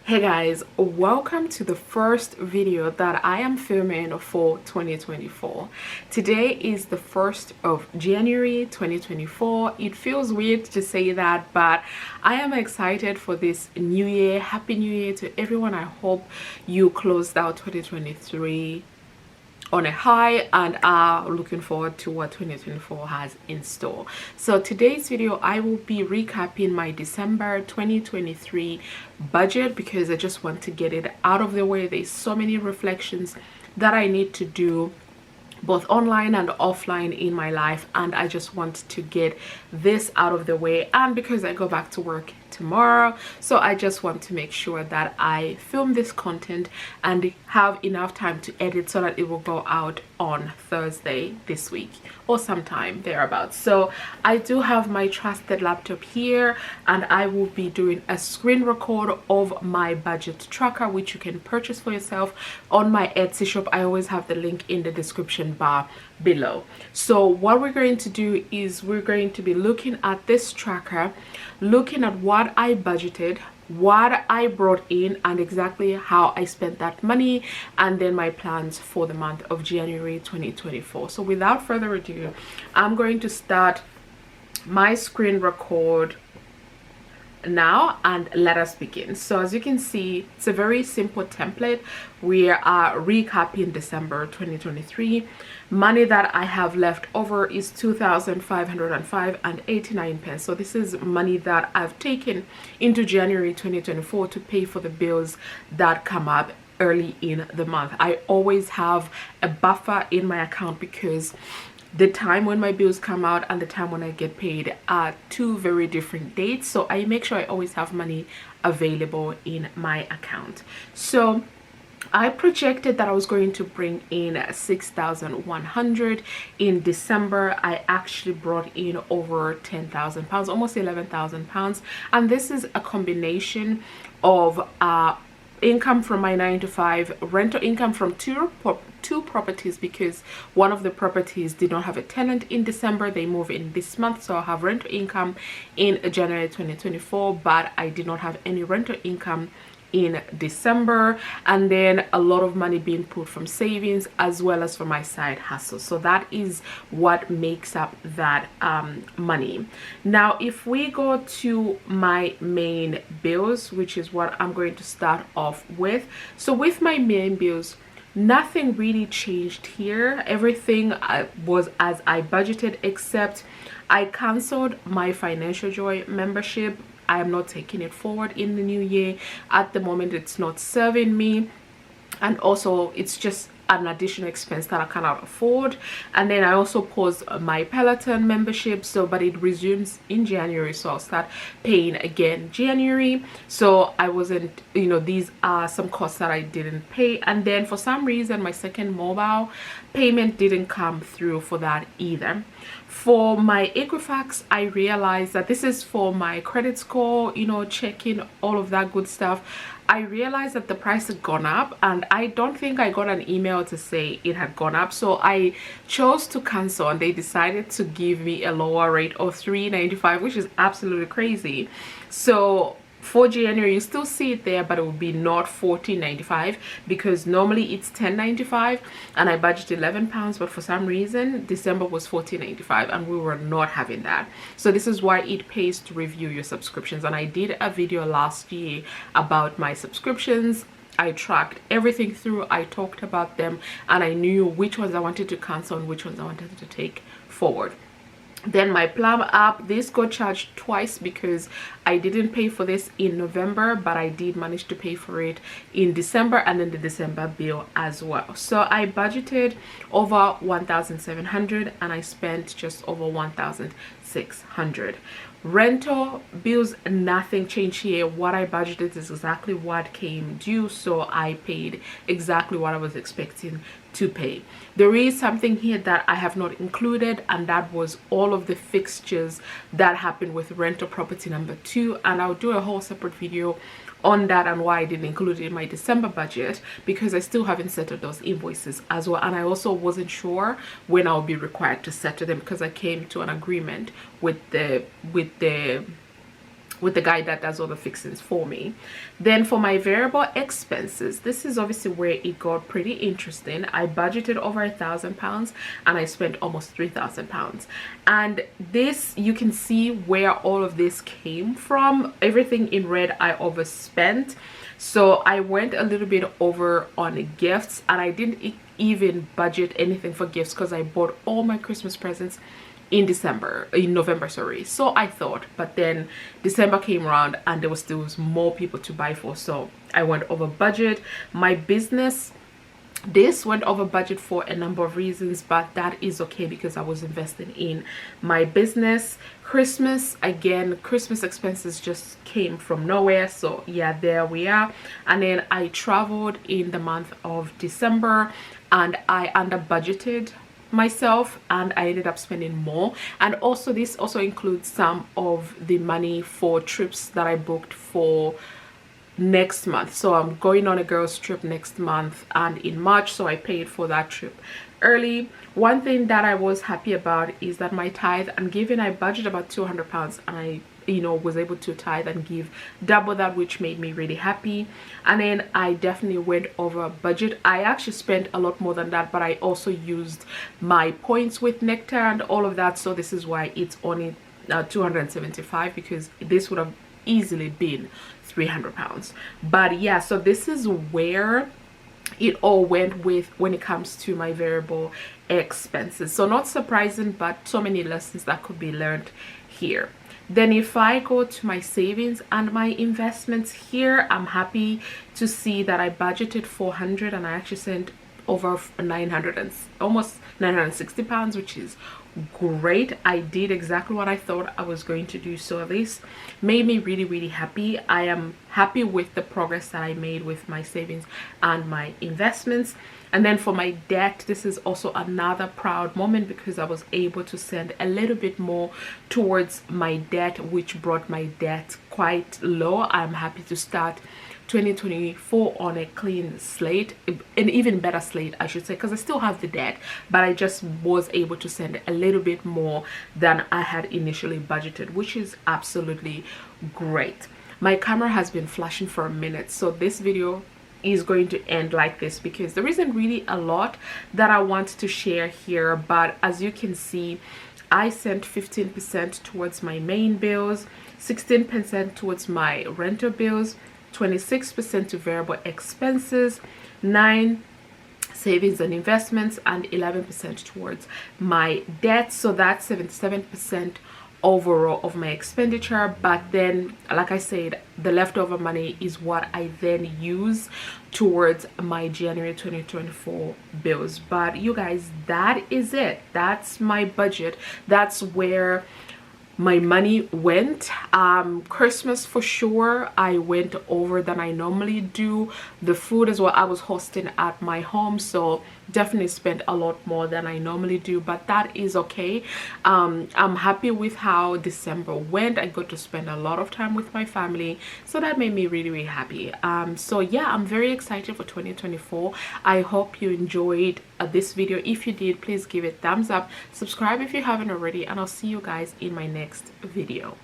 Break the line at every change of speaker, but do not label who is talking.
Hey guys, welcome to the first video that I am filming for 2024. Today is the 1st of January 2024. It feels weird to say that, but I am excited for this new year. Happy New Year to everyone. I hope you closed out 2023 on a high and are looking forward to what 2024 has in store. So today's video I will be recapping my December 2023 budget because I just want to get it out of the way. There's so many reflections that I need to do both online and offline in my life, and I just want to get this out of the way. And because I go back to work tomorrow, so I just want to make sure that I film this content and have enough time to edit so that it will go out on Thursday this week or sometime thereabouts. So I do have my trusted laptop here, and I will be doing a screen record of my budget tracker, which you can purchase for yourself on my Etsy shop. I always have the link in the description bar below. So what we're going to do is we're going to be looking at this tracker, looking at what I budgeted, what I brought in, and exactly how I spent that money, and then my plans for the month of January 2024. So without further ado, I'm going to start my screen record now and let us begin. So as you can see, it's a very simple template. We are recapping December 2023. Money that I have left over is 2,505 and 89 pence. So this is money that I've taken into January 2024 to pay for the bills that come up early in the month. I always have a buffer in my account because the time when my bills come out and the time when I get paid are two very different dates. So I make sure I always have money available in my account. So I projected that I was going to bring in 6,100 in December. I actually brought in over 10,000 pounds, almost 11,000 pounds. And this is a combination of income from my 9 to 5, rental income from two properties, because one of the properties did not have a tenant in December. They move in this month, so I have rental income in January 2024, but I did not have any rental income in December. And then a lot of money being put from savings as well as from my side hustle. So that is what makes up that money. Now if we go to my main bills, which is what I'm going to start off with. So with my main bills, nothing really changed here. Everything was as I budgeted, except I canceled my Financial Joy membership. I am not taking it forward in the new year. At the moment, it's not serving me, and also it's just an additional expense that I cannot afford. And then I also paused my Peloton membership, so but it resumes in January, so I'll start paying again January. So I wasn't, these are some costs that I didn't pay. And then for some reason my second mobile payment didn't come through for that either. For my Equifax, I realized that this is for my credit score, checking all of that good stuff. I realized that the price had gone up, and I don't think I got an email to say it had gone up. So I chose to cancel, and they decided to give me a lower rate of $3.95, which is absolutely crazy. So for January, you still see it there, but it will be not $14.95 because normally it's $10.95, and I budgeted 11 pounds, but for some reason December was $14.95 and we were not having that. So this is why it pays to review your subscriptions, and I did a video last year about my subscriptions. I tracked everything through, I talked about them, and I knew which ones I wanted to cancel and which ones I wanted to take forward. Then my Plum app, this got charged twice because I didn't pay for this in November, but I did manage to pay for it in December, and then the December bill as well. So I budgeted over 1,700 and I spent just over 1,600. Rental bills, nothing changed here. What I budgeted is exactly what came due, so I paid exactly what I was expecting to pay. There is something here that I have not included, and that was all of the fixtures that happened with rental property number 2, and I'll do a whole separate video on that and why I didn't include it in my December budget, because I still haven't settled those invoices as well, and I also wasn't sure when I'll be required to settle them because I came to an agreement with the with the guy that does all the fixings for me. Then for my variable expenses, this is obviously where it got pretty interesting. I budgeted over £1,000 and I spent almost £3,000. And this, you can see where all of this came from. Everything in red I overspent. So I went a little bit over on gifts, and I didn't even budget anything for gifts because I bought all my Christmas presents in November, sorry. So I thought, but then December came around and there was still more people to buy for, so I went over budget. My business, this went over budget for a number of reasons, but that is okay because I was investing in my business. Christmas, again, Christmas expenses just came from nowhere, so yeah, there we are. And then I traveled in the month of December and I under budgeted myself and I ended up spending more. And also this also includes some of the money for trips that I booked for next month. So I'm going on a girls trip next month and in March, so I paid for that trip early. One thing that I was happy about is that my tithe and giving, I budgeted about £200 and I was able to tithe and give double that, which made me really happy. And then I definitely went over budget. I actually spent a lot more than that, but I also used my points with Nectar and all of that, so this is why it's only 275, because this would have easily been £300. But yeah, so this is where it all went with when it comes to my variable expenses. So not surprising, but so many lessons that could be learned here. Then if I go to my savings and my investments here, I'm happy to see that I budgeted 400 and I actually sent over 900 and almost £960, which is great. I did exactly what I thought I was going to do, so this made me really happy. I am happy with the progress that I made with my savings and my investments. And then for my debt, this is also another proud moment because I was able to send a little bit more towards my debt, which brought my debt quite low. I'm happy to start 2024 on a clean slate, an even better slate I should say, because I still have the debt, but I just was able to send a little bit more than I had initially budgeted, which is absolutely great. My camera has been flashing for a minute, so this video is going to end like this because there isn't really a lot that I want to share here. But as you can see, I sent 15% towards my main bills, 16% towards my rental bills, 26% to variable expenses, 9% savings and investments, and 11% towards my debt. So that's 77% overall of my expenditure. But then, like I said, the leftover money is what I then use towards my January 2024 bills. But you guys, that is it. That's my budget. That's where my money went. Christmas for sure I went over than I normally do. The food as well, I was hosting at my home, so definitely spent a lot more than I normally do, but that is okay. I'm happy with how December went. I got to spend a lot of time with my family, so that made me really happy. So yeah, I'm very excited for 2024. I hope you enjoyed this video. If you did, please give it thumbs up, subscribe if you haven't already, and I'll see you guys in my next video.